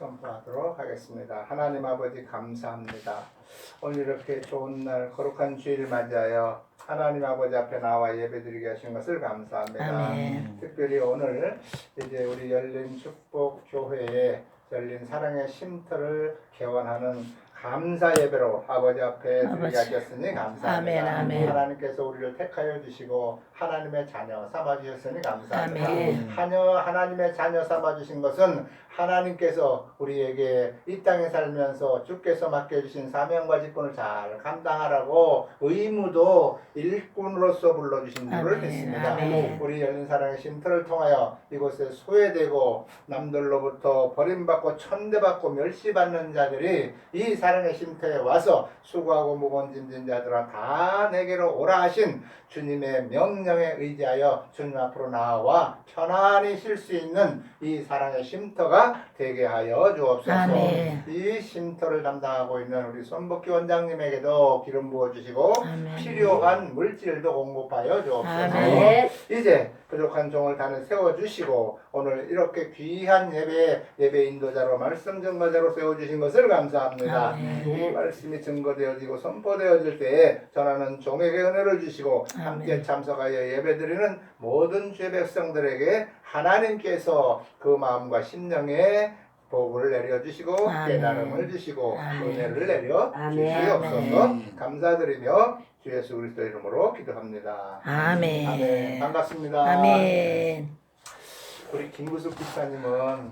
선포하도록 하겠습니다. 하나님 아버지 감사합니다. 오늘 이렇게 좋은 날 거룩한 주일을 맞이하여 하나님 아버지 앞에 나와 예배드리게 하신 것을 감사합니다. 아멘. 특별히 오늘 이제 우리 열린 축복 교회에 열린 사랑의 쉼터를 개원하는 감사 예배로 아버지 앞에 드리게 하셨으니 감사합니다. 아멘, 아멘. 하나님께서 우리를 택하여 주시고 하나님의 자녀 삼아 주셨으니 감사합니다. 아멘. 하나님의 자녀 삼아 주신 것은 하나님께서 우리에게 이 땅에 살면서 주께서 맡겨주신 사명과 직분을 잘 감당하라고 의무도 일꾼으로서 불러주신 줄을 아멘, 믿습니다. 아멘. 우리 열린 사랑의 쉼터를 통하여 이곳에 소외되고 남들로부터 버림받고 천대받고 멸시받는 자들이 이 사랑의 쉼터에 와서 수고하고 무거운 짐진 자들아 다 내게로 오라 하신 주님의 명령에 의지하여 주님 앞으로 나와 편안히 쉴 수 있는 이 사랑의 쉼터가 되게 하여 주옵소서. 아멘. 이 쉼터를 담당하고 있는 우리 손복희 원장님에게도 기름 부어주시고 아멘. 필요한 물질도 공급하여 주옵소서. 아멘. 이제 부족한 종을 단을 세워주시고 오늘 이렇게 귀한 예배 인도자로 말씀 증거자로 세워주신 것을 감사합니다. 아멘. 이 말씀이 증거되어지고 선포되어질 때에 전하는 종에게 은혜를 주시고 함께 아멘. 참석하여 예배드리는 모든 주의 백성들에게 하나님께서 그 마음과 심령에 복을 내려주시고 아멘. 깨달음을 주시고 아멘. 은혜를 내려 아멘. 주시옵소서. 아멘. 감사드리며 주 예수 그리스도 이름으로 기도합니다. 아멘. 아멘. 반갑습니다. 아멘. 우리 김구숙 집사님은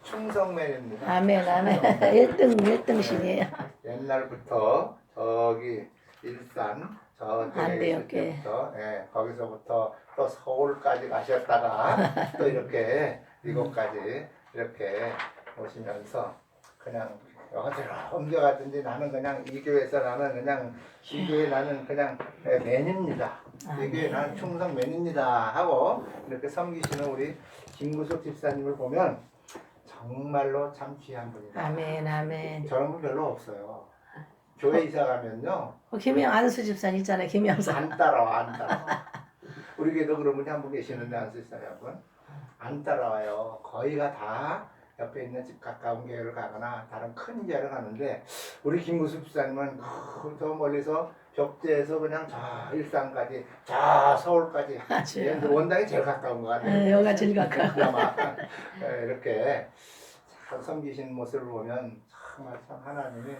충성맨입니다. 아멘. 아멘. 1등씩이에요. 옛날부터 저기 일산 저쪽에 안돼요, 있을 때부터 거기서부터 또 서울까지 가셨다가 또 이렇게 미국까지 이렇게 오시면서 그냥 어디로 옮겨가든지 나는 그냥 이 교회에서 나는 그냥 이 교회 나는 그냥 맨입니다. 이 교회 나는 충성 맨입니다 하고 이렇게 섬기시는 우리 김구숙 집사님을 보면 정말로 참 귀한 분이다. 아멘. 아멘. 저런 분 별로 없어요. 교회 이사 가면요 김영 안수 집사님 있잖아요. 김영사. 안 따라와. 우리 교회도 그런 분이 한 분 계시는데 안수 집사님 한 분 안 따라와요. 거의가 다 옆에 있는 집 가까운 교회를 가거나 다른 큰 교회를 가는데 우리 김구숙 집사님은 저 멀리서 벽제에서 그냥 저 일산까지 저 서울까지 맞아요. 원당이 제일 가까운 것 같아요. 네, 여기가 제일 가까워. 그나마 이렇게 잘 섬기신 모습을 보면 정말 참 하나님이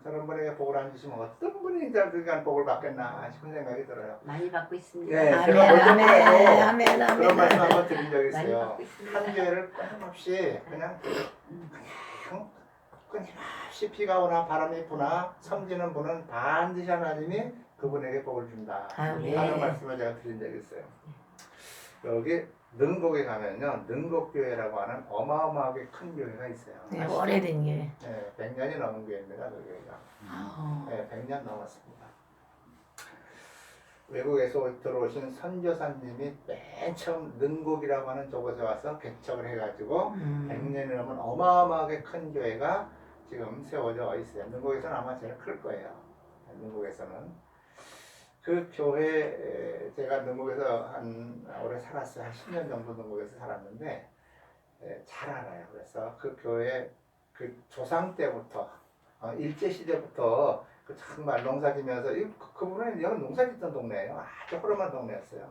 저런 분에게 복을 안 주시면 어떤 분이 그간 복을 받겠나 싶은 생각이 들어요. 많이 받고 있습니다. 네, 아멘. 제가 아멘. 먼저 아멘. 그런 아멘. 말씀 한번 드린 적이 많이 있어요. 받고 있습니다. 한 교회를 끊임없이 그냥 끊임없이 비가 오나 바람이 부나 섬기는 분은 반드시 하나님이 그분에게 복을 준다 아멘. 하는 말씀을 제가 드린 적이 있어요. 여기 능곡에 가면요 능곡교회라고 하는 어마어마하게 큰 교회가 있어요. 네, 오래된 게. 네, 100년이 넘은 교회입니다. 그 교회가. 네, 100년 넘었습니다. 외국에서 들어오신 선교사님이 맨 처음 능곡이라고 하는 쪽에서 와서 개척을 해가지고 100년이 넘은 어마어마하게 큰 교회가 지금 세워져 있어요. 능곡에서는 아마 제일 클 거예요. 능곡에서는. 그 교회 제가 능곡에서 한 오래 살았어요. 한 10년 정도 능곡에서 살았는데 잘 알아요. 그래서 그 교회 그 조상 때부터 일제 시대부터 그 정말 농사지면서 그분은 여기 농사짓던 동네예요. 아주 허름한 동네였어요.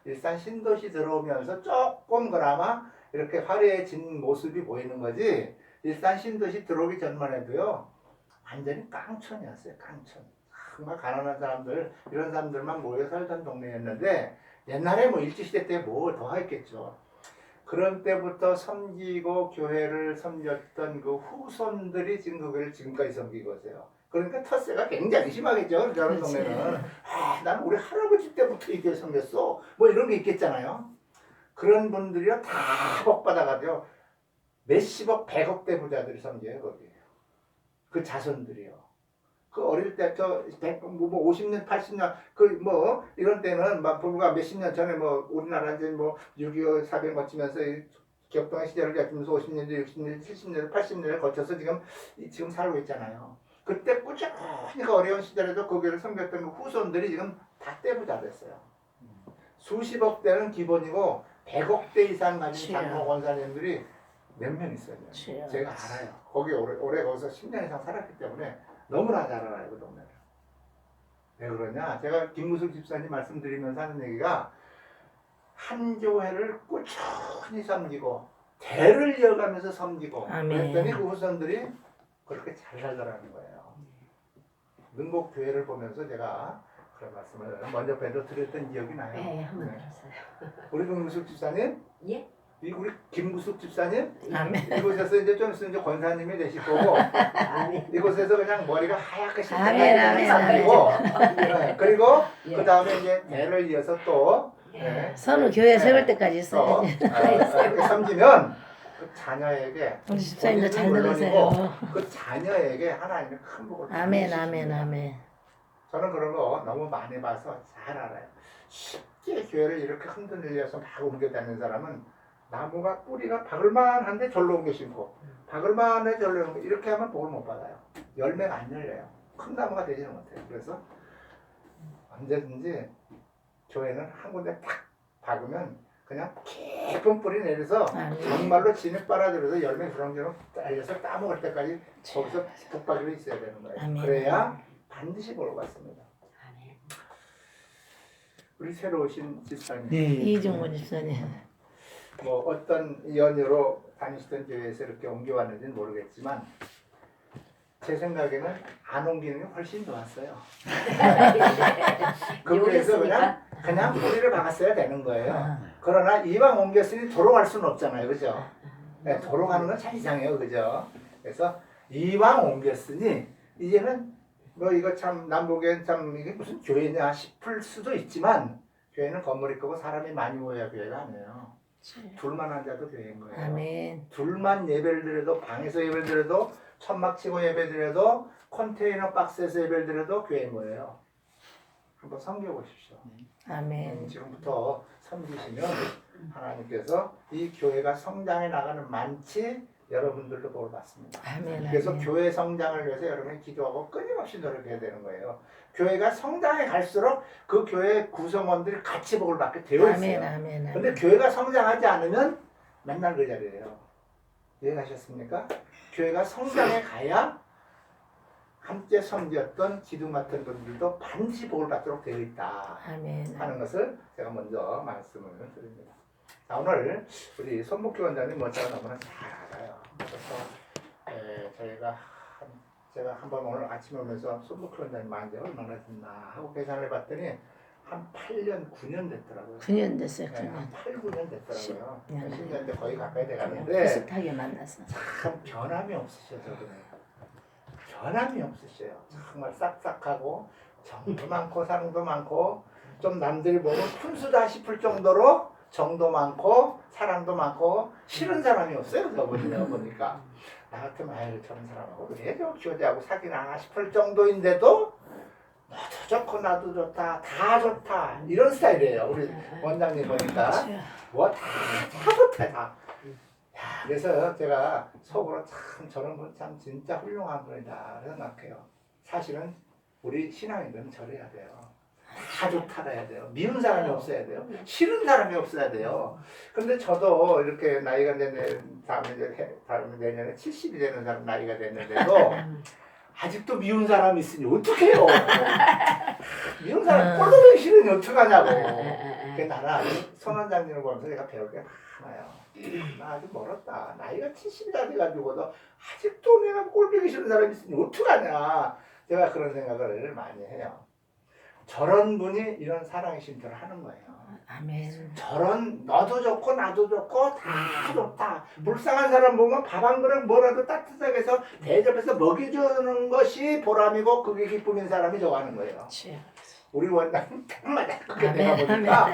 일산 신도시 들어오면서 조금 그나마 이렇게 화려해진 모습이 보이는 거지. 일산 신도시 들어오기 전만 해도요 완전히 깡촌이었어요. 깡촌. 정말 가난한 사람들 이런 사람들만 모여 살던 동네였는데 옛날에 뭐 일제시대 때 뭐 더 했겠죠. 그런 때부터 섬기고 교회를 섬겼던 그 후손들이 지금 그 교회를 지금까지 섬기고 있어요. 그러니까 텃세가 굉장히 심하겠죠. 저런 동네는 난 우리 할아버지 때부터 이 교회 섬겼어 뭐 이런 게 있겠잖아요. 그런 분들이요 다 복받아가지고 몇십억 백억대 부자들이 섬겨요. 거기 그 자손들이요. 그 어릴 때 저 50년 80년 그 뭐 이런 때는 막 불과 몇십 년 전에 뭐 우리나라 이제 뭐 6.25 사변 거치면서 기업동의 시절을 거치면서 50년, 60년, 70년, 80년을 거쳐서 지금 살고 있잖아요. 그때 꾸준히 그 어려운 시절에도 거기를 섬겼던 그 후손들이 지금 다 떼부자 됐어요. 수십억 대는 기본이고 100억 대 이상 가진 장로 권사님들이 몇 명 있어요. 주여. 제가 알아요. 거기 오래 거기서 10년 이상 살았기 때문에 너무나 잘 알아요, 그 동네를. 왜 그러냐? 제가 김무숙 집사님 말씀드리면서 하는 얘기가 한 교회를 꾸준히 섬기고 대를 이어가면서 섬기고 아멘. 그랬더니 그 후손들이 그렇게 잘 살더라는 거예요. 능곡 교회를 보면서 제가 그런 말씀을 먼저 뵈도 드렸던 기억이 나요. 네, 한번 네. 들었어요. 우리 김무숙 집사님, 예? 우리 김무숙 집사님 아멘. 이곳에서 이제 좀 있으면 이제 권사님이 되실 거고 아멘. 이곳에서 그냥 머리가 하얗게 아멘, 아멘, 그리고 그리고 예. 그 다음에 이제 대를 이어서 또 네. 선우 교회 네. 세울 때까지 또 있어야지. 이렇게 섬기면 그 자녀에게 우리 집사님도 잘 본인은 들으세요. 물론이고 그 자녀에게 하나님의 큰 복을 아멘, 주십니다. 아멘, 아멘. 저는 그런 거 너무 많이 봐서 잘 알아요. 쉽게 교회를 이렇게 흔들려서 막 옮겨 다니는 사람은 나무가 뿌리가 박을만한데 절로 옮겨 심고 박을만한데 절로 옮겨 이렇게 하면 복을 못 받아요. 열매가 안 열려요. 큰 나무가 되지는 못해요. 그래서 언제든지 교회는 한 군데 딱 박으면 그냥 깊은 뿌리 내려서 아멘. 정말로 진흙 빨아들여서 열매 주렁주렁 달려서 따먹을 때까지 거기서 붙박이로 있어야 되는 거예요. 아멘. 그래야 반드시 복을 받습니다. 아멘. 우리 새로 오신 집사님 이중권 집사님. 뭐 어떤 연유로 다니시던 교회에서 이렇게 옮겨왔는지는 모르겠지만 제 생각에는 안 옮기는 게 훨씬 좋았어요. 그 교회에서 그냥 뿌리를 박았어야 되는 거예요. 아, 그러나 이왕 옮겼으니 도로 갈 수는 없잖아요. 그죠? 네, 도로 가는 건 참 이상해요. 그죠? 그래서 이왕 옮겼으니 이제는 뭐 이거 참 남북엔 참 이게 무슨 교회냐 싶을 수도 있지만 교회는 건물이 크고 사람이 많이 모여야 교회가 아니에요. 둘만 앉아도 교회인 거예요. 아멘. 둘만 예배를 드려도 방에서 예배를 드려도 천막 치고 예배 드려도 컨테이너 박스에서 예배를 드려도 교회인 거예요. 한번 섬겨보십시오. 아멘. 지금부터 섬기시면 하나님께서 이 교회가 성장해 나가는 만치 여러분들도 복을 받습니다. 아멘. 그래서 아멘. 교회 성장을 위해서 여러분이 기도하고 끊임없이 노력해야 되는 거예요. 교회가 성장해 갈수록 그 교회 구성원들이 같이 복을 받게 되어 아멘. 있어요. 아멘. 근데 아멘. 교회가 성장하지 않으면 맨날 그 자리예요. 이해가셨습니까? 교회가 성장해 가야 함께 섬겼던 기둥 같은 분들도 반드시 복을 받도록 되어 있다 아멘. 하는 것을 제가 먼저 말씀을 드립니다. 자, 오늘 우리 손목규 원장님 먼저 너무나 잘 알아요. 그래서 제가 한번 오늘 아침에 오면서 손목규 원장님 만지 얼마나 됐나 하고 계산을 해봤더니 한 8년, 9년 됐더라고요. 9년 됐어요. 네, 9년. 한 8, 9년 됐더라고요. 10년. 10년대 거의 가까이 돼가는데 비슷하게 만났어. 참 변함이 없으셔 저분은. 변함이 없으셔요. 정말 싹싹하고 정도 많고 사랑도 많고 좀 남들이 보면 푼수다 싶을 정도로 정도 많고 사랑도 많고 싫은 사람이 없어요. 저분이요 보니까 나 같으면 아유 저런 사람하고 왜 저 교제하고 사귀나 싶을 정도인데도 너도 좋고 나도 좋다 다 좋다 이런 스타일이에요. 우리 원장님 보니까 뭐 다 좋다 다. 야, 그래서 제가 속으로 참 저런 분 참 진짜 훌륭한 분이다 생각해요. 사실은 우리 신앙인들은 저래야 돼요. 다 좋다 해야 돼요. 미운 사람이 없어야 돼요. 싫은 사람이 없어야 돼요. 근데 저도 이렇게 나이가 다음 내년에 70이 되는 사람 나이가 됐는데도 아직도 미운 사람이 있으니 어떡해요. 미운 사람 꼴도 보기 싫으니 어떡하냐고. 나는 손 원장님을 보면서 제가 배울 게 많아요. 나 아직 멀었다. 나이가 70이나 돼가지고도 아직도 내가 꼴보기 싫은 사람이 있으니 어떡하냐. 제가 그런 생각을 많이 해요. 저런 분이 이런 사랑의 쉼터를 하는 거예요. 아멘. 저런 너도 좋고 나도 좋고 다 좋다. 불쌍한 사람 보면 밥 한 그릇 뭐라도 따뜻하게 해서 대접해서 먹여주는 것이 보람이고 그게 기쁨인 사람이 좋아하는 거예요. 주여. 우리 원장님 딱 맞아. 그게 아멘, 내가 보니까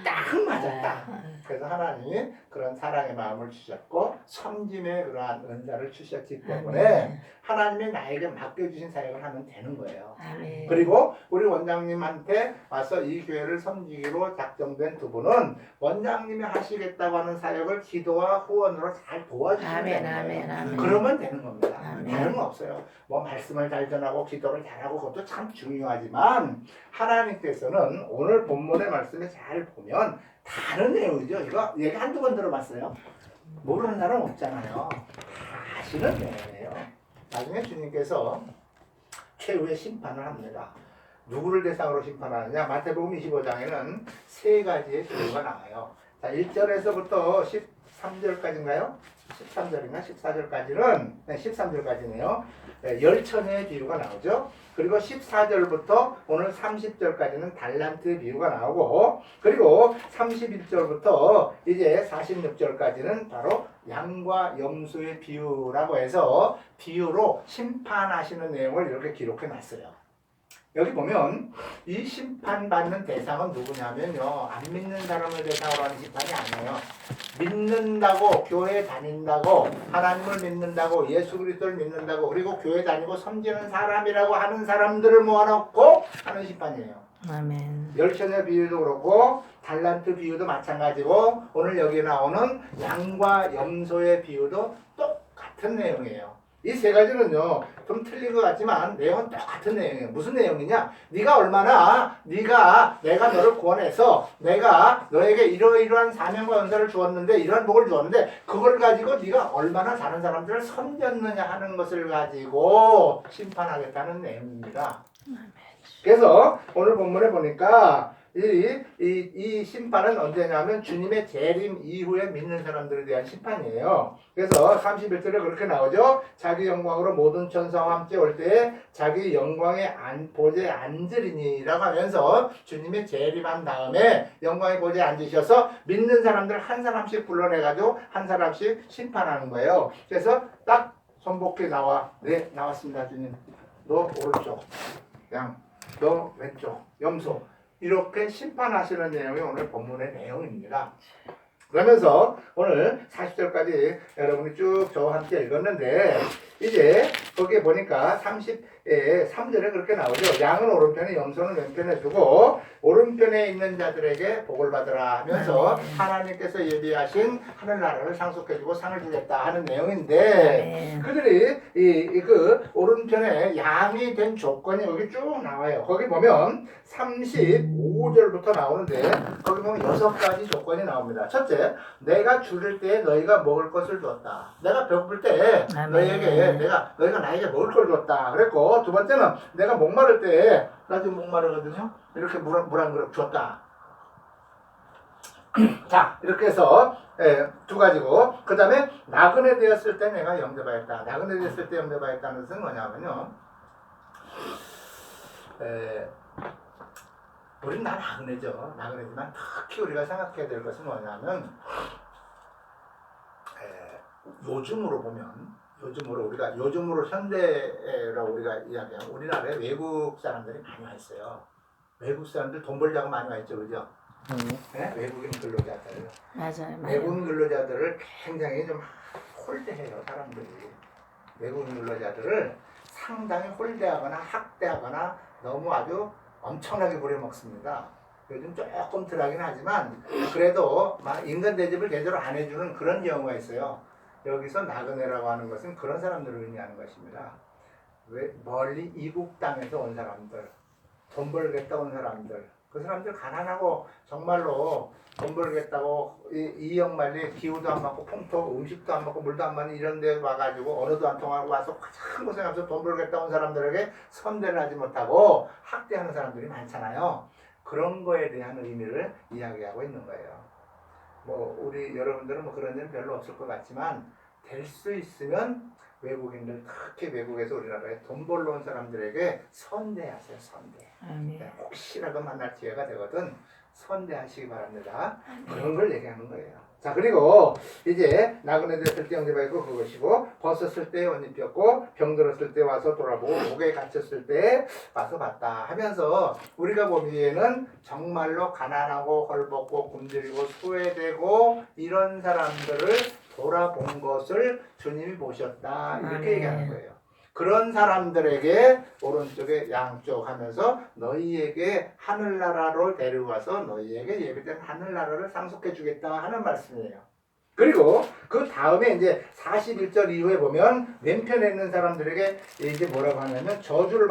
딱 맞았다. 그래서 하나님이 그런 사랑의 마음을 주셨고 섬김의 그러한 은사를 주셨기 때문에 아멘. 하나님이 나에게 맡겨주신 사역을 하면 되는 거예요. 아멘. 그리고 우리 원장님한테 와서 이 교회를 섬기기로 작정된 두 분은 원장님이 하시겠다고 하는 사역을 기도와 후원으로 잘 도와주시면 아멘, 되는 거예요. 아멘, 아멘. 그러면 되는 겁니다. 아멘. 다른 건 없어요. 뭐 말씀을 잘 전하고 기도를 잘하고 그것도 참 중요하지만 하나님께서는 오늘 본문의 말씀을 잘 보면 다른 내용이죠. 이거 얘기 한두 번 들어봤어요. 모르는 사람 없잖아요. 아시는 내용이에요. 나중에 주님께서 최후의 심판을 합니다. 누구를 대상으로 심판하느냐? 마태복음 25장에는 세 가지의 비유가 나와요. 자, 1절에서부터 13절까지인가요? 13절인가 14절까지는 13절까지네요. 열처녀의 비유가 나오죠. 그리고 14절부터 오늘 30절까지는 달란트의 비유가 나오고, 그리고 31절부터 이제 46절까지는 바로 양과 염소의 비유라고 해서 비유로 심판하시는 내용을 이렇게 기록해 놨어요. 여기 보면 이 심판받는 대상은 누구냐면요, 안 믿는 사람을 대상으로 하는 심판이 아니에요. 믿는다고, 교회 다닌다고, 하나님을 믿는다고, 예수 그리스도를 믿는다고, 그리고 교회 다니고 섬기는 사람이라고 하는 사람들을 모아놓고 하는 심판이에요. 아멘. 열처녀 비유도 그렇고 달란트 비유도 마찬가지고, 오늘 여기 나오는 양과 염소의 비유도 똑같은 내용이에요. 이 세 가지는요 좀 틀린 것 같지만 내용은 똑같은 내용이에요. 무슨 내용이냐? 네가 얼마나 내가 너를 구원해서 내가 너에게 이러이러한 사명과 은사를 주었는데, 이러한 복을 주었는데, 그걸 가지고 네가 얼마나 다른 사람들을 섬겼느냐 하는 것을 가지고 심판하겠다는 내용입니다. 그래서 오늘 본문에 보니까 이 심판은 언제냐면 주님의 재림 이후에 믿는 사람들에 대한 심판이에요. 그래서 31절에 그렇게 나오죠. 자기 영광으로 모든 천사와 함께 올 때에 자기 영광의 보좌에 앉으리니라고 하면서 주님의 재림한 다음에 영광의 보좌에 앉으셔서 믿는 사람들 한 사람씩 불러내가지고 한 사람씩 심판하는 거예요. 그래서 딱 손목에 나와. 네, 나왔습니다, 주님. 너 오른쪽 양, 너 왼쪽 염소. 이렇게 심판하시는 내용이 오늘 본문의 내용입니다. 그러면서 오늘 40절까지 여러분이 쭉 저와 함께 읽었는데, 이제 거기에 보니까 33절에 그렇게 나오죠. 양은 오른편에 염소는 왼편에 두고 오른편에 있는 자들에게 복을 받으라 하면서 하나님께서 예비하신 하늘나라를 상속해주고 상을 주겠다 하는 내용인데, 그들이 그 오른편에 양이 된 조건이 여기 쭉 나와요. 거기 보면 35절부터 나오는데, 거기 보면 6가지 조건이 나옵니다. 첫째, 내가 줄일 때 너희가 먹을 것을 줬다. 내가 배고플 때 너희가 나에게 먹을 걸 줬다 그랬고, 두 번째는 내가 목마를 때, 나 지금 목마르거든요, 이렇게 물 한 그릇 줬다. 자, 이렇게 해서 두 가지고, 그 다음에 나그네 되었을 때 내가 영접하였다. 나그네 되었을 때 영접하였다는 것은 뭐냐면요, 우리는 다 나그네죠. 나그네지만 특히 우리가 생각해야 될 것은 뭐냐면, 요즘으로 현대라고 우리가 이야기하면 우리나라에 외국 사람들이 많이 와 있어요. 외국 사람들 돈 벌자고 많이 와 있죠, 그죠? 네? 외국인 근로자들. 맞아요. 외국인 근로자들을 굉장히 좀 홀대해요, 사람들이. 외국인 근로자들을 상당히 홀대하거나 학대하거나 너무 아주 엄청나게 부려먹습니다. 요즘 조금 덜하긴 하지만 그래도 인간 대접을 제대로 안 해주는 그런 경우가 있어요. 여기서 나그네라고 하는 것은 그런 사람들을 의미하는 것입니다. 멀리 이국 땅에서 온 사람들, 돈 벌겠다 온 사람들, 그 사람들 가난하고 정말로 돈 벌겠다고 이역만리 기후도 안 맞고 풍토 음식도 안 먹고 물도 안 맞는 이런 데 와가지고 언어도 안 통하고 와서 가장 고생하면서 돈 벌겠다 온 사람들에게 선대를 하지 못하고 학대하는 사람들이 많잖아요. 그런 거에 대한 의미를 이야기하고 있는 거예요. 우리 여러분들은 그런 일은 별로 없을 것 같지만, 될 수 있으면 외국인들, 특히 외국에서 우리나라에 돈 벌러 온 사람들에게 선대하세요, 선대. 혹시라도 만날 기회가 되거든 선대하시기 바랍니다. 그런 걸 얘기하는 거예요. 자, 그리고 이제 나그네 됐을 때 영접하였고 그것이고, 벗었을 때 옷 입혔고 병들었을 때 와서 돌아보고 목에 갇혔을 때 와서 봤다 하면서, 우리가 보기에는 정말로 가난하고 헐벗고 굶주리고 소외되고 이런 사람들을 돌아본 것을 주님이 보셨다, 이렇게 얘기하는 거예요. 그런 사람들에게 오른쪽에 양쪽 하면서 너희에게 하늘나라로 데려와서 너희에게 예비된 하늘나라를 상속해 주겠다 하는 말씀이에요. 그리고 그 다음에 이제 41절 이후에 보면 왼편에 있는 사람들에게 이제 뭐라고 하냐면 저주를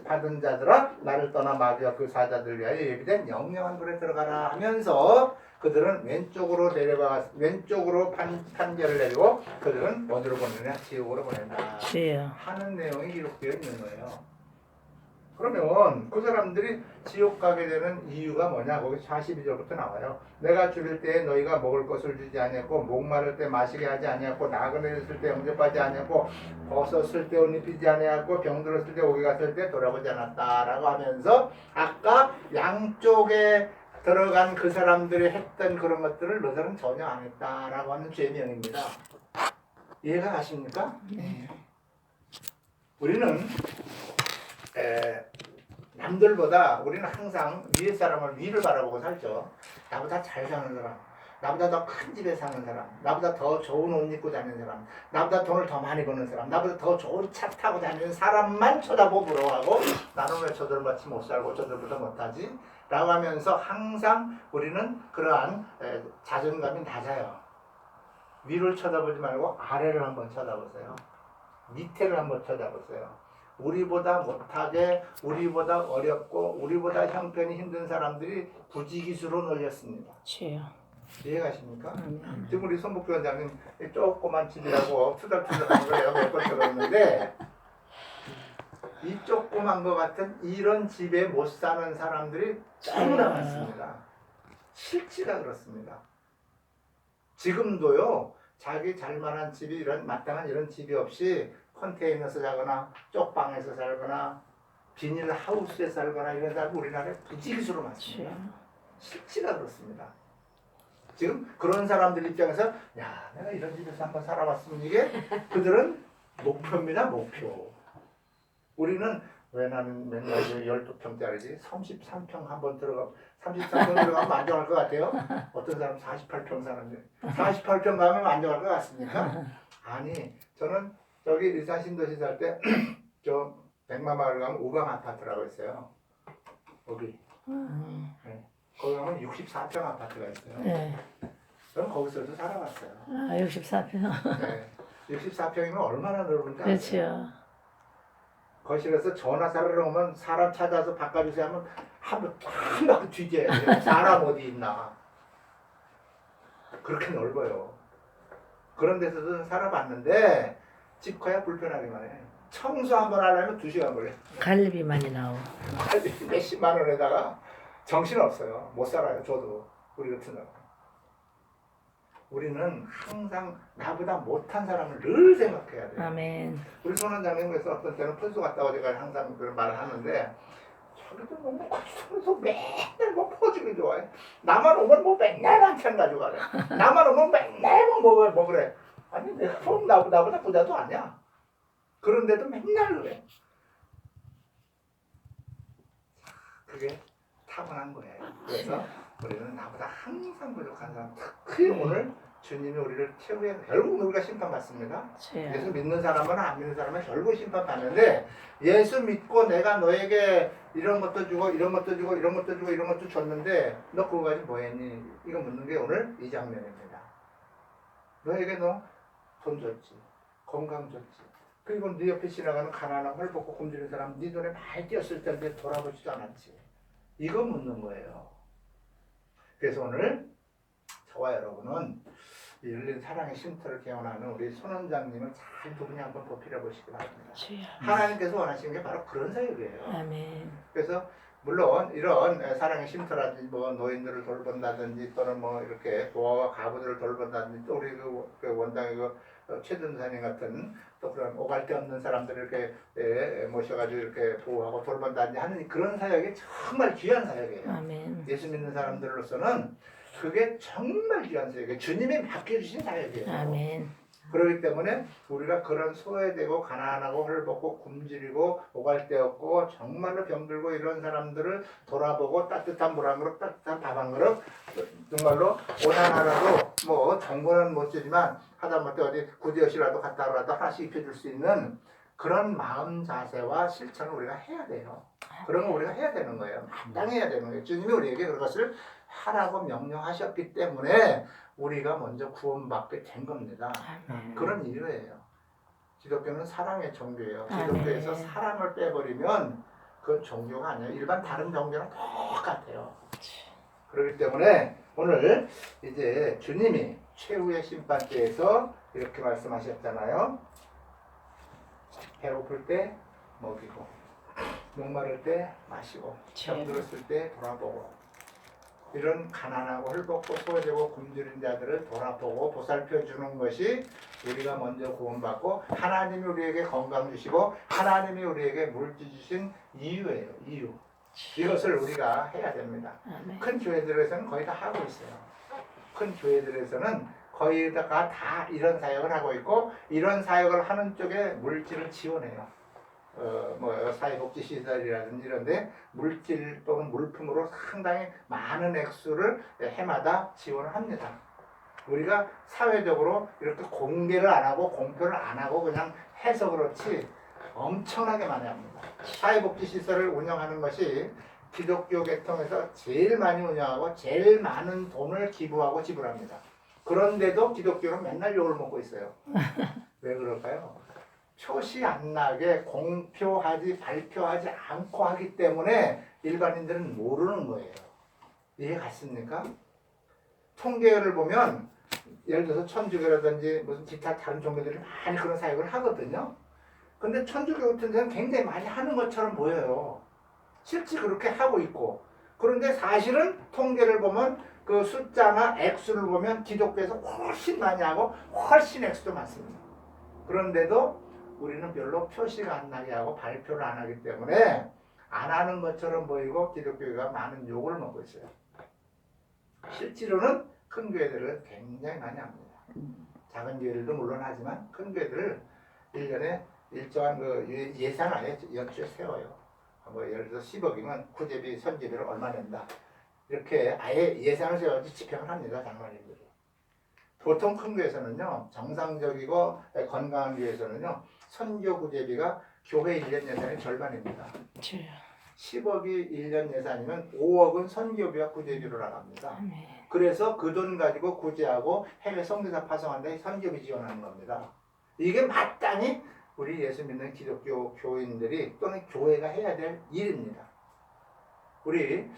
받은 자들아 나를 떠나 마귀와 그 사자들 위하여 예비된 영영한 불에 들어가라 하면서 그들은 왼쪽으로 판결을 내리고 그들은 어디로 보내냐 지옥으로 보낸다 주여. 하는 내용이 기록되어 있는 거예요. 그러면 그 사람들이 지옥 가게 되는 이유가 뭐냐? 거기 42절부터 나와요. 내가 죽일 때에 너희가 먹을 것을 주지 아니했고 목마를 때 마시게 하지 아니했고 나그네 있을 때 영접하지 아니했고 벗었을 때 옷 입히지 아니했고 병들었을 때 오게 갔을 때 돌아보지 않았다라고 하면서 아까 양쪽에 들어간 그 사람들이 했던 그런 것들을 너희들은 전혀 안 했다라고 하는 죄명입니다. 이해가 가십니까? 네. 우리는 남들보다 우리는 항상 위에 사람을 위를 바라보고 살죠. 나보다 잘 사는 사람, 나보다 더 큰 집에 사는 사람, 나보다 더 좋은 옷 입고 다니는 사람, 나보다 돈을 더 많이 버는 사람, 나보다 더 좋은 차 타고 다니는 사람만 쳐다보고 부러워하고 나는 왜 저들같이 못 살고 저들보다 못하지? 라고 하면서 항상 우리는 그러한 자존감이 낮아요. 위를 쳐다보지 말고 아래를 한번 쳐다보세요. 밑에를 한번 쳐다보세요. 우리보다 못하게, 우리보다 어렵고, 우리보다 형편이 힘든 사람들이 부지기수로 놀렸습니다. 주여. 이해가십니까? 아멘. 지금 우리 손복교 원장님 조그만 집이라고 투덜투덜하는 걸 내가 몇 번 들었는데 이 조그만 것 같은 이런 집에 못 사는 사람들이 너무나 많습니다. 실지가 그렇습니다. 지금도요, 자기 잘만한 집이 이런 마땅한 이런 집이 없이 컨테이너에서 자거나 쪽방에서 살거나 비닐 하우스에 살거나 이런 사람 우리나라에 부지기수로 많습니다. 실지가 그렇습니다. 지금 그런 사람들 입장에서 야 내가 이런 집에서 한번 살아봤으면 이게 그들은 목표입니다. 목표. 우리는 왜 나는 맨날 12평짜리지 33평 한번 들어가 33평 들어가면 만족할 것 같아요? 어떤 사람 48평 사는데 48평 가면 만족할 것 같습니까? 아니 저는 저기 일산 신도시 살 때 저 백마마을 가면 우강 아파트라고 있어요. 거기 네. 거기 가면 64평 아파트가 있어요. 네. 저는 거기서도 살아봤어요. 아, 64평. 네. 64평이면 얼마나 넓은지 아세요? 그렇죠. 거실에서 전화 사러 오면 사람 찾아서 바꿔주세요 하면 한 바퀴 뒤져야 돼요. 사람 어디 있나. 그렇게 넓어요. 그런 데서도 살아봤는데 집 커야 불편하기만 해. 청소 한번 하려면 2시간 걸려. 갈비 많이 나오고. 몇십만 원에다가 정신없어요. 못 살아요. 저도. 우리 같은 사람. 우리는 항상 나보다 못한 사람을 늘 생각해야 돼요. 아멘. 우리 손 원장님께서 어떤 때는 푼수 갔다고 제가 항상 그런 말을 하는데 저기도 너무 거기서 맨날 뭐 퍼주기 좋아해. 나만 오면 뭐 맨날 반찬 가져가래. 나만 오면 맨날 뭐 그래. 아니 내가 보면 나보다 부자도 아니야. 그런데도 맨날 그래. 그게 타고난 거예요. 그래서 우리는 나보다 항상 부족한 사람, 특히 오늘 주님이 우리를 최후에 결국 우리가 심판받습니다. 주여. 예수 믿는 사람은 안 믿는 사람은 결국 심판받는데 예수 믿고 내가 너에게 이런 것도 주고 이런 것도 주고 이런 것도 주고 이런 것도 줬는데 너 그거 가지고 뭐 했니? 이거 묻는 게 오늘 이 장면입니다. 너에게 너 돈 줬지, 건강 줬지. 그리고 네 옆에 지나가는 가난한 헐벗고 굶주린 사람 네 눈에 많이 띄었을 텐데 돌아보지도 않았지. 이거 묻는 거예요. 그래서 오늘 저와 여러분은 열린 사랑의 쉼터를 개원하는 우리 손 원장님을 잘 두 분이 한번 보필해 보시기 바랍니다. 주여. 하나님께서 원하시는 게 바로 그런 사역이에요. 아멘. 그래서 물론 이런 사랑의 쉼터라든지 뭐 노인들을 돌본다든지 또는 뭐 이렇게 고아와 가부들을 돌본다든지 또 우리 그 원장의 최준사님 같은 또 그런 오갈 데 없는 사람들을 이렇게 모셔가지고 이렇게 보호하고 돌본다든지 하는 그런 사역이 정말 귀한 사역이에요. 아멘. 예수 믿는 사람들로서는 그게 정말 귀한 사역이에요. 주님이 맡겨주신 사역이에요. 아멘. 그렇기 때문에 우리가 그런 소외되고 가난하고 헐벗고 굶주리고 오갈 데 없고 정말로 병들고 이런 사람들을 돌아보고 따뜻한 물 한 그릇 따뜻한 밥 한 그릇 정말로 오나나라도 뭐 정보는 못 주지만 하다못해 어디 구디엇이라도 갔다 오라도 하나씩 입혀줄 수 있는 그런 마음 자세와 실천을 우리가 해야 돼요. 그런 거 우리가 해야 되는 거예요. 마땅해야 되는 거예요. 주님이 우리에게 그것을 하라고 명령하셨기 때문에 우리가 먼저 구원받게 된 겁니다. 아멘. 그런 이유예요. 기독교는 사랑의 종교예요. 아멘. 기독교에서 사랑을 빼버리면 그건 종교가 아니에요. 일반 다른 종교랑 똑같아요. 그렇기 때문에 오늘 이제 주님이 최후의 심판대에서 이렇게 말씀하셨잖아요. 배고플 때 먹이고, 목마를 때 마시고, 병들었을 때 돌아보고, 이런 가난하고 헐벗고 소외되고 굶주린 자들을 돌아보고 보살펴 주는 것이 우리가 먼저 구원받고 하나님이 우리에게 건강 주시고 하나님이 우리에게 물질 주신 이유예요. 이유. 이것을 우리가 해야 됩니다. 아멘. 큰 교회들에서는 거의 다 하고 있어요. 큰 교회들에서는 거의 다 이런 사역을 하고 있고 이런 사역을 하는 쪽에 물질을 지원해요. 사회복지시설이라든지 이런데 물질 또는 물품으로 상당히 많은 액수를 해마다 지원을 합니다. 우리가 사회적으로 이렇게 공개를 안 하고 공표를 안 하고 그냥 해서 그렇지 엄청나게 많이 합니다. 사회복지시설을 운영하는 것이 기독교 계통에서 제일 많이 운영하고 제일 많은 돈을 기부하고 지불합니다. 그런데도 기독교는 맨날 욕을 먹고 있어요. 왜 그럴까요? 표시 안 나게 공표하지 발표하지 않고 하기 때문에 일반인들은 모르는 거예요. 이해 갔습니까? 통계를 보면 예를 들어서 천주교라든지 무슨 기타 다른 종교들이 많이 그런 사역을 하거든요. 근데 천주교 같은 데는 굉장히 많이 하는 것처럼 보여요. 실제 그렇게 하고 있고. 그런데 사실은 통계를 보면 그 숫자나 액수를 보면 기독교에서 훨씬 많이 하고 훨씬 액수도 많습니다. 그런데도 우리는 별로 표시가 안 나게 하고 발표를 안 하기 때문에 안 하는 것처럼 보이고 기독교가 많은 욕을 먹고 있어요. 실제로는 큰 교회들은 굉장히 많이 합니다. 작은 교회들도 물론 하지만 큰 교회들을 1년에 일정한 그 예산 안에 연초에 세워요. 예를 들어서 10억이면 구제비, 선제비를 얼마 낸다. 이렇게 아예 예산을 세워서 집행을 합니다. 장로님들이. 보통 큰 교회에서는요. 정상적이고 건강한 교회에서는요. 선교 구제비가 교회 1년 예산의 절반입니다. 10억이 1년 예산이면 5억은 선교비와 구제비로 나갑니다. 그래서 그 돈 가지고 구제하고 해외 선교사 파송한다 선교비 지원하는 겁니다. 이게 마땅히 우리 예수 믿는 기독교 교인들이 또는 교회가 해야 될 일입니다. 우리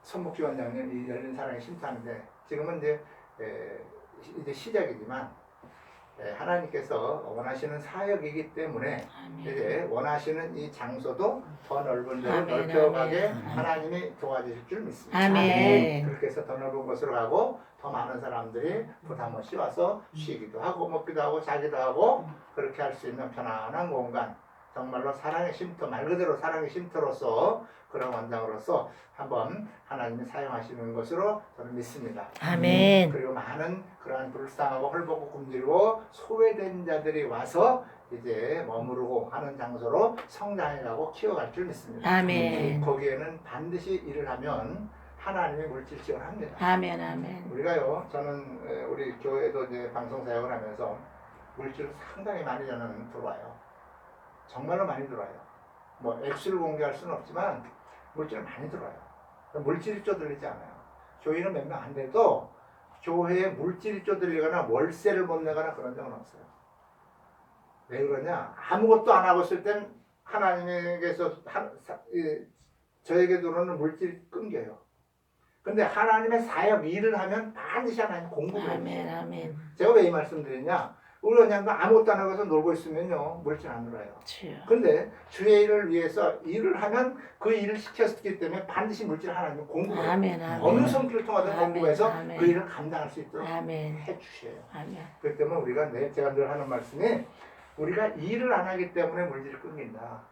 손목주 원장님 이 열린 사랑의 심사인데 지금은 이제 시작이지만 하나님께서 원하시는 사역이기 때문에 이제 원하시는 이 장소도 더 넓은 데로 아멘, 넓혀가게 아멘. 하나님이 도와주실 줄 믿습니다. 아멘. 그렇게 해서 더 넓은 곳으로 가고 더 많은 사람들이 부담 없이 와서 쉬기도 하고 먹기도 하고 자기도 하고 그렇게 할 수 있는 편안한 공간, 정말로 사랑의 쉼터, 말 그대로 사랑의 쉼터로서 그런 원장으로서 한번 하나님이 사용하시는 것으로 저는 믿습니다. 아멘. 그리고 많은 그러한 불쌍하고 헐벗고 굶주리고 소외된 자들이 와서 이제 머무르고 하는 장소로 성장해가고 키워갈 줄 믿습니다. 아멘. 거기에는 반드시 일을 하면 하나님이 물질 지원합니다. 아멘. 아멘. 우리가요, 저는 우리 교회도 이제 방송 사역을 하면서 물질을 상당히 많이 저는 들어와요. 정말로 많이 들어와요. 액수를 공개할 수는 없지만 물질은 많이 들어와요. 물질이 쪼들리지 않아요. 교인은 몇 명 안 돼도 교회에 물질이 쪼들리거나 월세를 못 내거나 그런 적은 없어요. 왜 그러냐? 아무것도 안 하고 있을 땐 하나님에게서 저에게 들어오는 물질이 끊겨요. 근데 하나님의 사역 일을 하면 반드시 하나님 공급을 해요. 아멘. 아멘. 제가 왜 이 말씀 드리냐? 우리 원장도 아무것도 안 하고 놀고 있으면요 물질 안 들어요. 근데 주의 일을 위해서 일을 하면 그 일을 시켰기 때문에 반드시 물질 하나님은 공급해요. 아멘. 아멘. 어느 손길을 통하든 공급해서 아멘. 그 일을 감당할 수 있도록 아멘. 해주셔요. 아멘. 그렇기 때문에 우리가 제가 늘 하는 말씀이 우리가 일을 안 하기 때문에 물질이 끊긴다.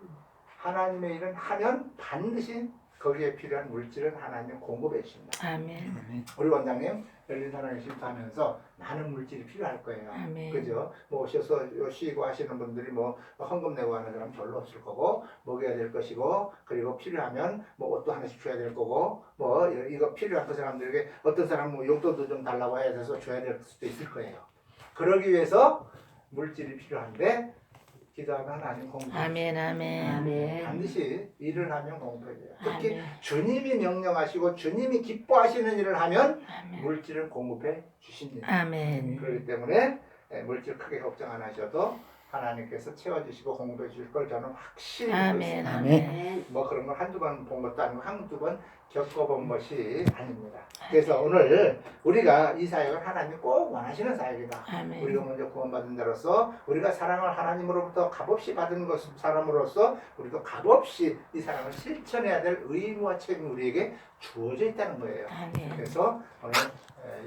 하나님의 일은 하면 반드시 거기에 필요한 물질은 하나님 공급해 주십니다. 아멘. 우리 원장님 열린 사랑의 쉼터하면서 많은 물질이 필요할 거예요. 아멘. 그죠? 오셔서 쉬고 하시는 분들이 헌금 내고 하는 사람 별로 없을 거고 먹여야 될 것이고 그리고 필요하면 옷도 하나씩 줘야 될 거고 이거 필요한 그 사람들에게 어떤 사람은 용돈도 좀 달라고 해야 돼서 줘야 될 수도 있을 거예요. 그러기 위해서 물질이 필요한데 기도하면 하나님 공부. 아멘. 아멘. 아멘. 반드시 일을 하면 공부해줘요. 특히 아멘. 주님이 명령하시고 주님이 기뻐하시는 일을 하면 아멘. 물질을 공급해 주십니다. 아멘. 그렇기 때문에 물질 크게 걱정 안 하셔도 하나님께서 채워주시고 공급해 주실 걸 저는 확실히 믿고 아멘. 있습니다. 아멘. 뭐 그런 걸 한두 번 본 것도 아니고 한두 번 겪어본 것이 아닙니다. 그래서 오늘 우리가 이 사역을 하나님이 꼭 원하시는 사역이다. 아멘. 우리가 먼저 구원받은 자로서 우리가 사랑을 하나님으로부터 값없이 받은 것 사람으로서 우리도 값없이 이 사랑을 실천해야 될 의무와 책임이 우리에게 주어져 있다는 거예요. 아멘. 그래서 오늘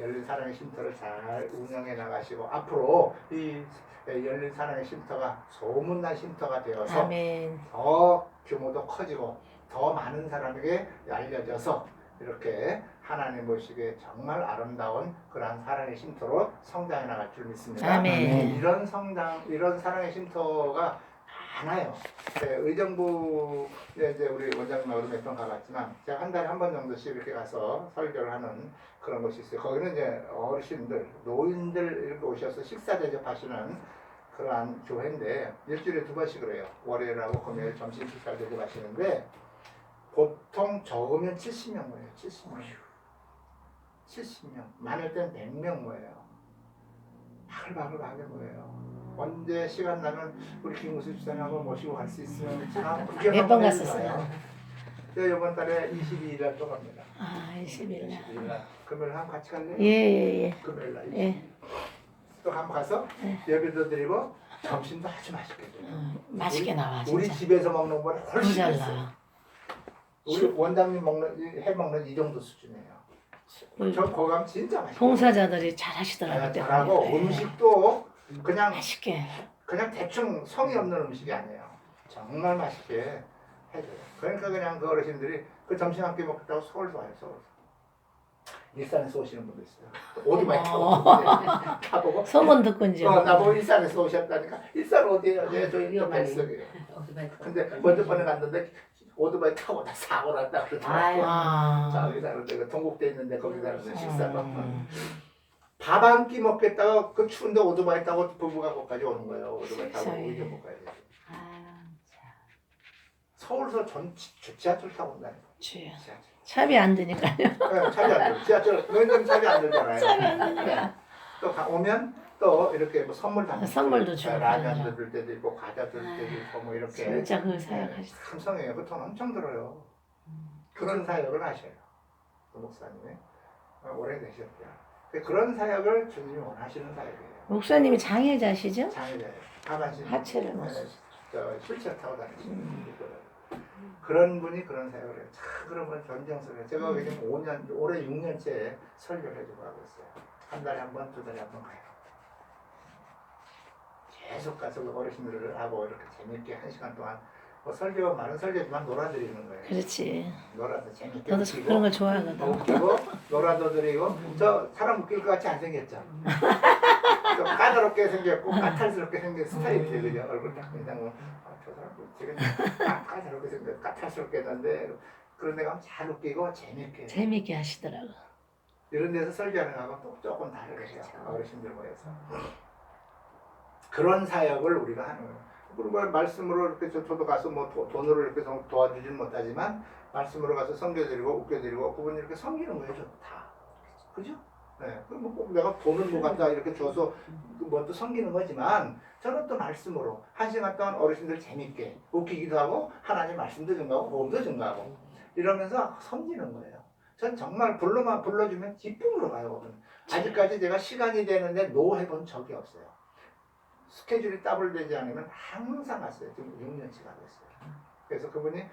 열린 사랑의 쉼터를 잘 운영해 나가시고 앞으로 이 열린 사랑의 쉼터가 소문난 쉼터가 되어서 아멘. 더 규모도 커지고 더 많은 사람에게 알려져서 이렇게 하나님 보시기에 정말 아름다운 그러한 사랑의 쉼터로 성장해 나갈 줄 믿습니다. 아멘. 이런 성장, 이런 사랑의 쉼터가 많아요. 의정부에 이제 우리 원장님하고 몇 번 가봤지만 제가 한 달에 한 번 정도씩 이렇게 가서 설교를 하는 그런 곳이 있어요. 거기는 이제 어르신들, 노인들 이렇게 오셔서 식사 대접하시는 그러한 교회인데 일주일에 2번씩을 해요. 월요일하고 금요일 점심 식사 대접하시는데 보통 적으면 70명 모여요. 70명. 70명. 많을 땐 100명 모여요. 바글바글하게 모여요. 언제 시간 나면 우리 김우수 집사님하고 모시고 갈 수 있으면 참 몇 번 갔었어요? 제가 이번 달에 22일날 또 갑니다. 아, 20일 날. 22일날 금요일 한번 같이 갈래요? 예. 금요일 날 예. 또 한번 가서 예배도 드리고 점심도 아주 맛있게 드려요. 맛있게 나와 우리 진짜. 집에서 먹는 거보다 너무 훨씬 잘 맛있어요. 나와. 우리 원장님 해 먹는 이 정도 수준이에요. 저 거기 가면 진짜 맛있어요. 봉사자들이 잘 하시더라고요. 잘하고 음식도 그냥 맛있게. 대충 성의 없는 음식이 아니에요. 정말 맛있게 해줘요. 그러니까 그냥 그 어르신들이 그 점심 한 끼 먹다고 서울서 와요. 서울서. 일산에서 오시는 분도 있어요. 오토바이 타보고 소문 듣고 이제. 나보고 일산에서 오셨다니까 일산 어디에요? 네, 저희 저 뱃속이에요. 근데 먼저 번에 갔는데 오토바이 타고 다 사고 났다 그러더라고요. 저기 사는데 그 동국대 있는데 거기 사는데 식사로 밥 한 끼 먹겠다가 그 추운데 오토바이 타고 부부가 거기까지 오는 거예요. 오토바이 타고 세상에. 의정부 가야 돼. 서울서 지하철 타고 온다니까. 주여. 지하철. 차비 안 되니까요. 네, 차비 안 돼. 지하철 너희들은 차비 안 들잖아요. 차비 안 되니까. 네. 또 오면 또 이렇게 뭐 선물 다 선물도 주고 라면도 줄 때도 있고 과자 줄 때도 있고 뭐 이렇게 진짜 그 사역하시다. 삼성이에요. 그 돈 엄청 들어요. 그런 사역을 하셔요. 그 목사님이 오래되셨대요. 그런 사역을 주님이 원하시는 사역이에요. 목사님이 장애자시죠? 장애자예요. 하반신 하체를 못 휠체어 타고 다니시는 그런 분이 그런 사역을 해요. 참 그런 분 견정스러워요. 제가 지금 5년, 올해 6년째 설교를 해주고 하고 있어요. 한 달에 한 번, 2달에 한 번 가요. 계속 가서 어르신들을 하고 이렇게 재밌게 1시간 동안 뭐 설교 많은 설교지만 놀아드리는 거예요. 그렇지. 놀아서 재밌게 너도 웃기고, 그런 걸 좋아하거든. 웃기고 놀아도 드리고 저 사람 웃길 것 같이 안 생겼죠. 좀 까다롭게 생겼고 까탈스럽게 생긴 스타일이에요. 그죠? 얼굴 딱 그냥 저 사람 되게 까다롭게 생겼 까탈스럽게 했는데 그런 데 가면 잘 웃기고 재밌게 재밌게 하시더라고. 이런 데서 설교하는 거하고 또 조금 다르게 해요. 어르신들 모여서 그런 사역을 우리가 하는 거예요. 그리고 말씀으로 이렇게 저도 가서 뭐 돈으로 이렇게 도와주지는 못하지만 말씀으로 가서 섬겨드리고 웃겨드리고 그분이 이렇게 섬기는 거예요. 다 그죠? 네, 꼭 내가 돈을 뭐 갖다 이렇게 줘서 뭐 또 섬기는 거지만 저는 또 말씀으로 1시간 동안 어르신들 재밌게 웃기기도 하고 하나님 말씀도 증가하고 보험도 증가하고 이러면서 섬기는 거예요. 전 정말 불러주면 기쁨으로 가요. 아직까지 제가 시간이 되는데 노 해본 적이 없어요. 스케줄이 더블되지 않으면 항상 갔어요. 지금 6년치가 됐어요. 그래서 그분이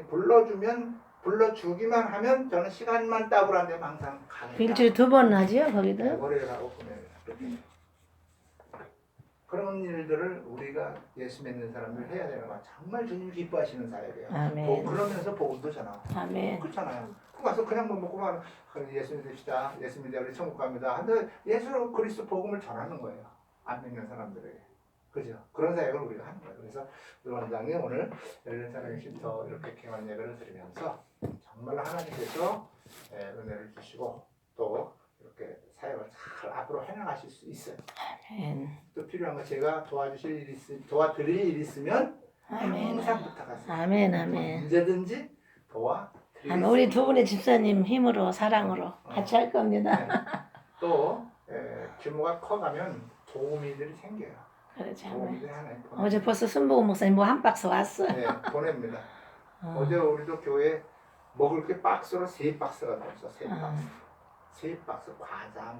불러주기만 하면 저는 시간만 더블한 데면 항상 가니까. 일주일에 2번 하지요 거기도? 네, 월요일하고 금요일 이렇게. 그런 일들을 우리가 예수 믿는 사람들 해야 되는 거야. 정말 주님 기뻐하시는 사역이에요. 아멘. 그러면서 복음도 전하고. 아멘. 그렇잖아요. 그 가서 그냥 뭐 먹고 가는 예수 믿읍시다. 예수 믿어 우리 천국 갑니다. 근데 예수 그리스도 복음을 전하는 거예요. 안 믿는 사람들에게. 그죠? 그런 사역을 우리가 하는 거예요. 그래서 우리 원장님 오늘 열린 사랑의 쉼터 이렇게 개관 예배를 드리면서 정말 하나님께서 은혜를 주시고 또 이렇게 사역을 잘 앞으로 해나가실 수 있어요. 아멘. 또 필요한 거 제가 도와드릴 일 있으면 아멘. 항상 부탁하세요. 아멘. 아멘. 언제든지 도와드리겠습니다. 아멘. 우리 두 분의 집사님 힘으로 사랑으로 같이 할 겁니다. 네. 또 규모가 커가면 도우미들이 생겨요. 그렇죠. 도우미들이 하나에 보냅니다. 어제 벌써 순복음 목사님 뭐 한 박스 왔어. 네, 보냅니다. 어. 어제 우리도 교회 먹을 게 박스로 3박스가 넘었어. 3박스. 어. 3박스 과자,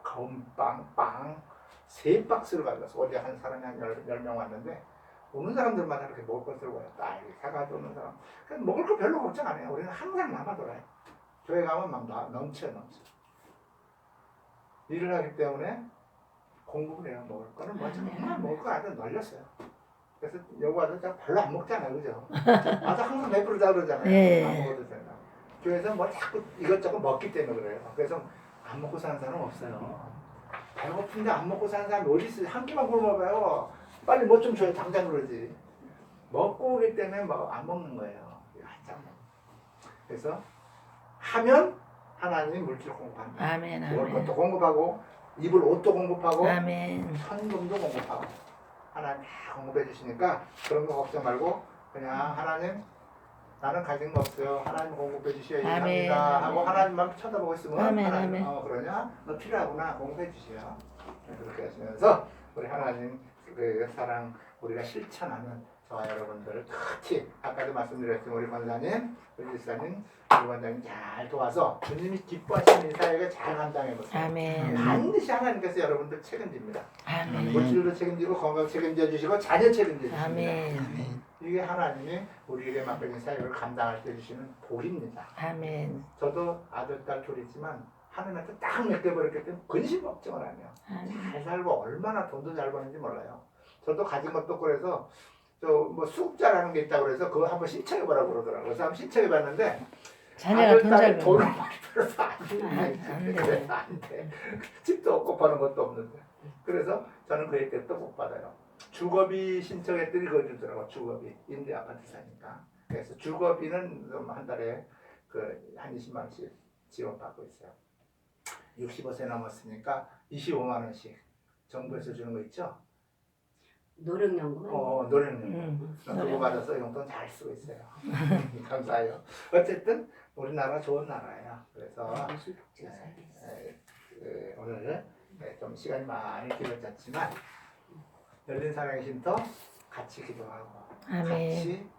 검빵, 빵 3박스를 가져왔어. 어제 한 사람이 한 10명 왔는데 오는 사람들마다 이렇게 먹을 걸 들고 와요. 딸기 사가지고 오는 사람. 그냥 먹을 거 별로 걱정 안 해요. 우리는 항상 남아돌아요. 교회 가면 막 넘쳐. 일을 하기 때문에 공부를 해요. 먹을 거는 뭐 정말 먹을 거 아주 널렸어요. 그래서 여기 와서 별로 안 먹잖아요. 그죠? 와서 항상 배부르다 그러잖아요. 예. 안 먹어도 된다. 교회에서 뭐 자꾸 이것저것 먹기 때문에 그래요. 그래서 안 먹고 사는 사람 없어요. 배고픈데 안 먹고 사는 사람이 어디 있어요? 한 끼만 굶어봐요. 빨리 뭐 좀 줘요. 당장 그러지. 먹고 오기 때문에 뭐 안 먹는 거예요. 한참. 그래서 하면 하나님이 물질 공급합니다. 아멘. 먹을 아멘. 것도 공급하고 입을 옷도 공급하고 아멘. 현금도 공급하고 하나님 다 공급해 주시니까 그런 거 걱정 말고 그냥 하나님 나는 가진 거 없어요. 하나님 공급해 주셔야 아멘. 합니다. 하고 하나님만 쳐다보고 있으면 아멘. 하나님 아멘. 그러냐? 너 필요하구나. 공급해 주세요. 그렇게 하시면서 우리 하나님 그 사랑 우리가 실천하는 저와 여러분들 특히 아까도 말씀드렸지만 우리 권사님, 우리 집사님, 우리 원장님 잘 도와서 주님이 기뻐하시는 이 사역을 잘 감당해 보세요. 아멘. 반드시 하나님께서 여러분들 책임집니다. 아멘. 물질도 책임지고 건강 책임져 주시고 자녀 책임져 주십니다. 아멘. 이게 하나님이 우리에게 맡겨진 사역을 감당할 때 주시는 복입니다. 아멘. 저도 아들, 딸 둘 있지만 하나님한테 딱 맡겨버렸기 때문에 근심 걱정을 안 해요. 아멘. 잘 살고 얼마나 돈도 잘 버는지 몰라요. 저도 가진 것도 없고 그래서 뭐 수급자라는 게 있다고 그래서 그거 한번 신청해보라고 그러더라고요. 그래서 한번 신청해봤는데 자녀가 아들, 돈 딸이 잘 돈을 벌면 많이 벌어서 안 돼. 안 돼. 집도 없고 버는 것도 없는데. 그래서 저는 그 혜택도 못 받아요. 주거비 신청했더니 그거 주더라고. 주거비. 임대 아파트 사니까. 그래서 주거비는 한 달에 한 20만 원씩 지원받고 있어요. 65세 넘었으니까 25만 원씩 정부에서 주는 거 있죠? 노령연금. 노령연금. 그거 받아서 용돈 잘 쓰고 있어요. 감사해요. 어쨌든 우리나라 좋은 나라예요. 그래서 오늘 좀 시간이 많이 길어졌지만 열린 사랑의 쉼터 같이 기도하고 아멘. 같이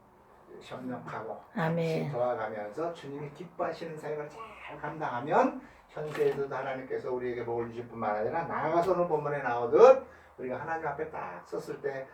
협력하고 아멘. 같이 도와가면서 주님이 기뻐하시는 사역을 잘 감당하면 현세에서도 하나님께서 우리에게 복을 주실 뿐만 아니라 나아가서는 본문에 나오듯 우리가 하나님 앞에 딱 섰을 때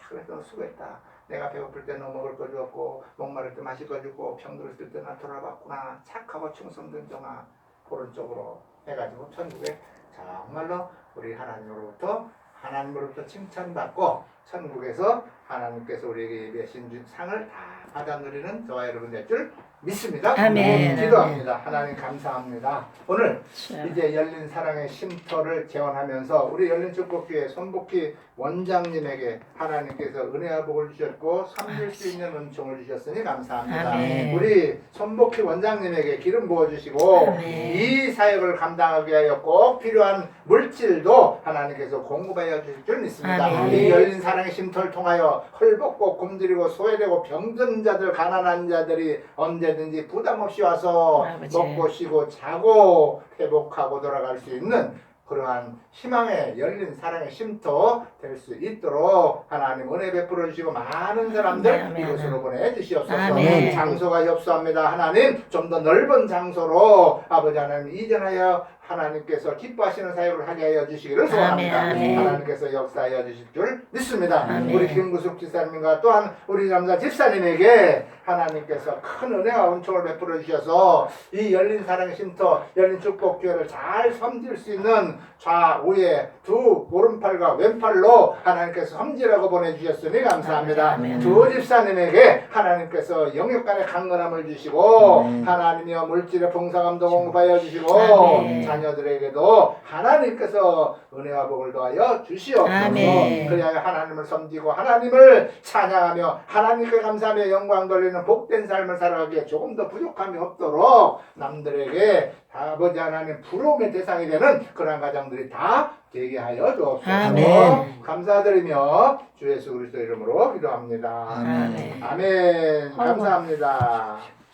그래도 수고했다. 내가 배고플 때 너 먹을 거 주었고 목마를 때 마실 거 주고 병들었을 때 나 돌아봤구나. 착하고 충성된 종아 오른쪽으로 해가지고 천국에 정말로 우리 하나님으로부터 칭찬받고 천국에서 하나님께서 우리에게 예배하신 상을 다 받아 누리는 저와 여러분 될 줄 믿습니다. 아멘. 기도합니다. 하나님 감사합니다. 오늘 참. 이제 열린 사랑의 쉼터를 개원하면서 우리 열린 축복교회 손복희 원장님에게 하나님께서 은혜와 복을 주셨고 섬길 수 있는 은총을 주셨으니 감사합니다. 아멘. 우리 손복희 원장님에게 기름 부어주시고 아멘. 이 사역을 감당하기 위하여 꼭 필요한 물질도 하나님께서 공급하여 주실 줄 믿습니다. 아멘. 이 열린 사랑의 쉼터를 통하여 헐벗고 굶주리고 소외되고 병든 자들 가난한 자들이 언제든지 부담 없이 와서 아버지. 먹고 쉬고 자고 회복하고 돌아갈 수 있는 그러한 희망의 열린 사랑의 쉼터 될 수 있도록 하나님 은혜 베풀어 주시고 많은 사람들 아멘. 이곳으로 보내주시옵소서. 아멘. 장소가 협소합니다. 하나님 좀 더 넓은 장소로 아버지 하나님 이전하여 하나님께서 기뻐하시는 사역을 하게 하여 주시기를 소원합니다. 아멘. 하나님께서 역사하여 주실 줄 믿습니다. 아멘. 우리 김구숙 집사님과 또한 우리 남자 집사님에게 하나님께서 큰 은혜와 은총을 베풀어 주셔서 이 열린 사랑의 쉼터 열린 축복교회를 잘 섬길 수 있는 좌우에 두 오른팔과 왼팔로 하나님께서 섬지라고 보내주셨으니 감사합니다. 아멘. 두 집사님에게 하나님께서 영육간의 강건함을 주시고 하나님이여 물질의 풍성함도 공급하여 주시고 아멘. 자녀들에게도 하나님께서 은혜와 복을 더하여 주시옵소서. 아멘. 그리하여 하나님을 섬기고 하나님을 찬양하며 하나님께 감사하며 영광 돌리는 복된 삶을 살아가기에 조금 더 부족함이 없도록 남들에게 아버지 하나님 부러움의 대상이 되는 그러한 가정들이 다 되게 하여 주옵소서. 아멘. 감사드리며 주 예수 그리스도 이름으로 기도합니다. 아멘. 아멘. 감사합니다.